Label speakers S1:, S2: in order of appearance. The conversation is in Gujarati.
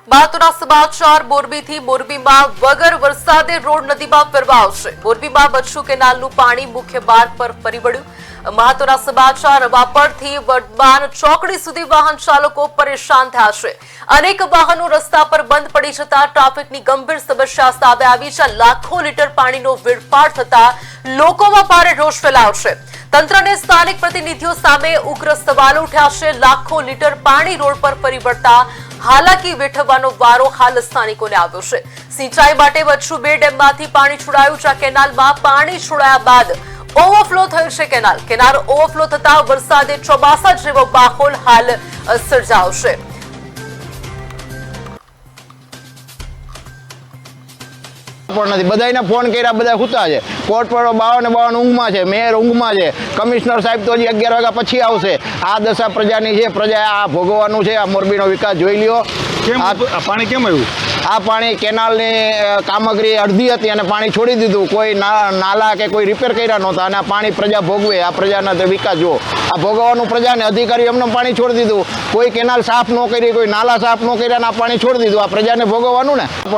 S1: મહત્વના સમાચાર મોરબીથી મોરબીમાં વગર વરસાદે રોડ નદીમાં ફેરવાશે। મોરબીમાં બચ્ચુ કેનાલનું પાણી મુખ્ય માર્ગ પર ફરી વળ્યું। મહત્વના સમાચાર વાપરથી વડબાન ચોકડી સુધી વાહન ચાલકો પરેશાન થયા છે। અનેક વાહનો રસ્તા પર બંધ પડી જતા ટ્રાફિકની ગંભીર સમસ્યા સામે આવી છે। લાખો લીટર પાણીનો વેડફાટ થતા લોકોમાં ભારે રોષ ફેલાયો છે। તંત્ર અને સ્થાનિક પ્રતિનિધિઓ સામે ઉગ્ર સવાલો ઉઠ્યા છે। લાખો લીટર પાણી રોડ પર ફરી વળતા હાલાકી વેઠવાનો વારો હાલ સ્થાનિકોને આવ્યો છે। સિંચાઈ માટે બચ્ચુ બે ડેમમાંથી પાણી છોડાયું છે। કેનાલમાં પાણી છોડાયા બાદ ઓવરફ્લો થયું છે। કેનાલ ઓવરફ્લો થતા વરસાદે ચોમાસા જેવો માહોલ હાલ સર્જાયો છે।
S2: બધાને ફોન કર્યા, બધા સૂતા છે। કોર્ટ પર 52 ઊંઘમાં છે, મેયર ઊંઘમાં છે, કમિશનર સાહેબ તો હજી 11 વાગ્યા પછી આવશે। આ દશા પ્રજાની છે, પ્રજાએ આ ભોગવવાનું છે। આ મોરબીનો વિકાસ જોઈ લ્યો।
S3: આ પાણી કેમ આવ્યું?
S2: આ પાણી કેનાલની કામગીરી અડધી હતી અને પાણી છોડી દીધું। કોઈ નાલા કે કોઈ રિપેર કર્યા નહોતા અને આ પાણી પ્રજા ભોગવે। આ પ્રજાના વિકાસ જુઓ, આ ભોગવવાનું પ્રજાને અધિકારી એમને પાણી છોડી દીધું। કોઈ કેનાલ સાફ ન કરી, કોઈ નાલા સાફ ન કર્યા અને આ પાણી છોડી દીધું। આ પ્રજાને ભોગવવાનું ને।